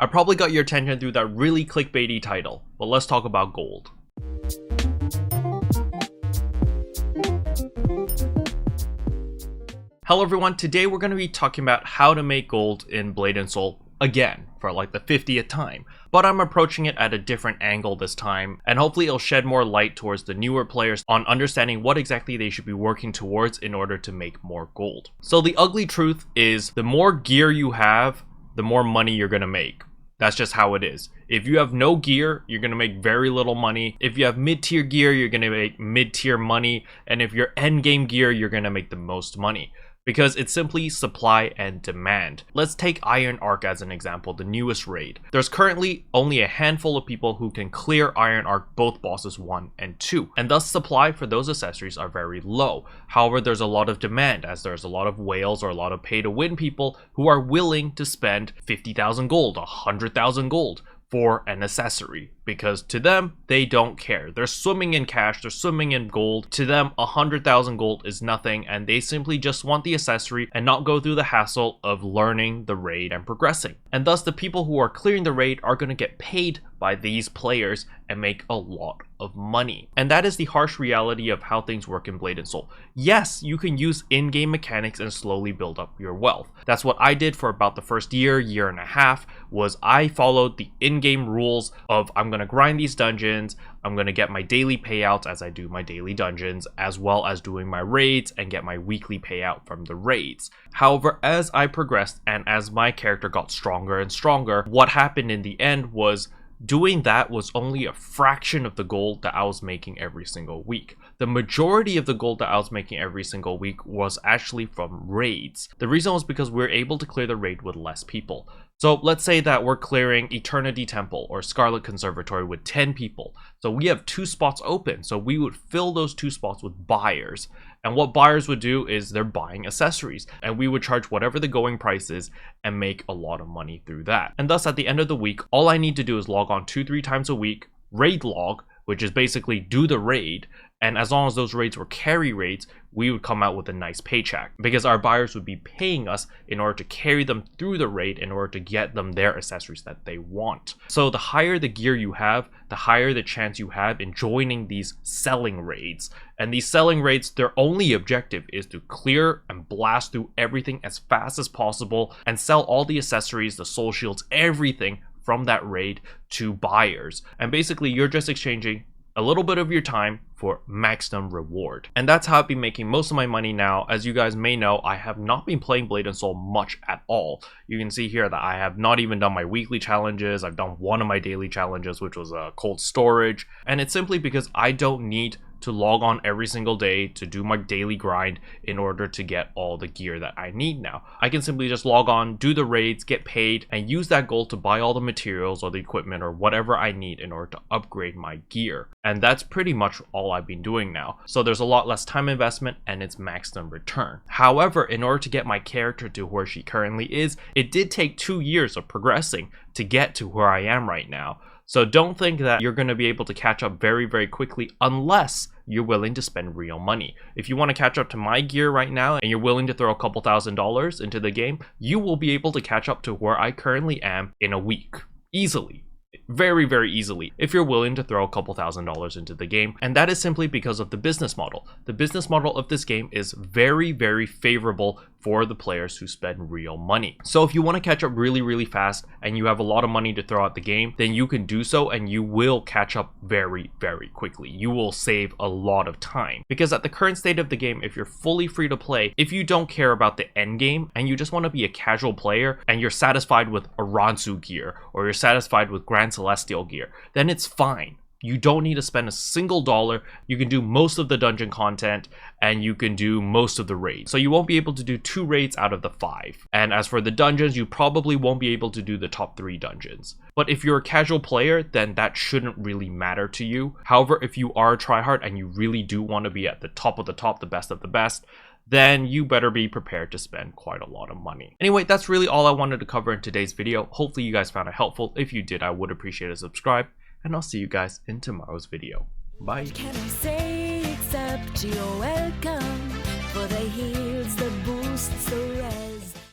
I probably got your attention through that really clickbaity title, but let's talk about gold. Hello everyone, today we're going to be talking about how to make gold in Blade & Soul again, for like the 50th time. But I'm approaching it at a different angle this time, and hopefully it'll shed more light towards the newer players on understanding what exactly they should be working towards in order to make more gold. So the ugly truth is, the more gear you have, the more money you're going to make. That's just how it is. If you have no gear, you're going to make very little money. If you have mid-tier gear, you're going to make mid-tier money. And if you're end-game gear, you're going to make the most money. Because it's simply supply and demand. Let's take Iron Arc as an example, the newest raid. There's currently only a handful of people who can clear Iron Arc, both bosses 1 and 2, and thus supply for those accessories are very low. However, there's a lot of demand, as there's a lot of whales or a lot of pay to win people who are willing to spend 50,000 gold, 100,000 gold for an accessory, because to them, they don't care. They're swimming in cash, they're swimming in gold. To them, 100,000 gold is nothing, and they simply just want the accessory and not go through the hassle of learning the raid and progressing. And thus, the people who are clearing the raid are going to get paid by these players and make a lot of money. And that is the harsh reality of how things work in Blade & Soul. Yes, you can use in-game mechanics and slowly build up your wealth. That's what I did for about the first year and a half, was I followed the in-game rules of I'm going to grind these dungeons, I'm going to get my daily payouts as I do my daily dungeons, as well as doing my raids and get my weekly payout from the raids. However, as I progressed and as my character got stronger and stronger, what happened in the end was doing that was only a fraction of the gold that I was making every single week. The majority of the gold that I was making every single week was actually from raids. The reason was because we were able to clear the raid with less people. So let's say that we're clearing Eternity Temple or Scarlet Conservatory with 10 people. So we have 2 spots open. So we would fill those 2 spots with buyers. And what buyers would do is they're buying accessories. And we would charge whatever the going price is and make a lot of money through that. And thus at the end of the week, all I need to do is log on 2-3 times a week, raid log, which is basically do the raid. And as long as those raids were carry raids, we would come out with a nice paycheck, because our buyers would be paying us in order to carry them through the raid in order to get them their accessories that they want. So the higher the gear you have, the higher the chance you have in joining these selling raids. And these selling raids, their only objective is to clear and blast through everything as fast as possible and sell all the accessories, the soul shields, everything from that raid to buyers. And basically you're just exchanging a little bit of your time for maximum reward. And that's how I've been making most of my money now. As you guys may know, I have not been playing Blade & Soul much at all. You can see here that I have not even done my weekly challenges. I've done one of my daily challenges, which was cold storage. And it's simply because I don't need to log on every single day to do my daily grind in order to get all the gear that I need now. I can simply just log on, do the raids, get paid, and use that gold to buy all the materials or the equipment or whatever I need in order to upgrade my gear. And that's pretty much all I've been doing now. So there's a lot less time investment and it's maximum return. However, in order to get my character to where she currently is, it did take 2 years of progressing to get to where I am right now. So don't think that you're going to be able to catch up very, very quickly unless you're willing to spend real money. If you want to catch up to my gear right now and you're willing to throw a couple $1,000s into the game, you will be able to catch up to where I currently am in a week. Easily. Very, very easily, if you're willing to throw a couple $1,000s into the game. And that is simply because of the business model. The business model of this game is very, very favorable for the players who spend real money. So if you want to catch up really, really fast and you have a lot of money to throw at the game, then you can do so and you will catch up very, very quickly. You will save a lot of time, because at the current state of the game, if you're fully free to play, if you don't care about the end game and you just want to be a casual player and you're satisfied with Aransu gear or you're satisfied with Grand Celestial gear, then it's fine. You don't need to spend a single dollar. You can do most of the dungeon content and you can do most of the raids. So you won't be able to do 2 raids out of the 5. And as for the dungeons, you probably won't be able to do the top 3 dungeons. But if you're a casual player, then that shouldn't really matter to you. However, if you are a tryhard and you really do want to be at the top of the top, the best of the best, then you better be prepared to spend quite a lot of money. Anyway, that's really all I wanted to cover in today's video. Hopefully you guys found it helpful. If you did, I would appreciate a subscribe. And I'll see you guys in tomorrow's video. Bye. What can I say except you're welcome for the heals, the boosts, the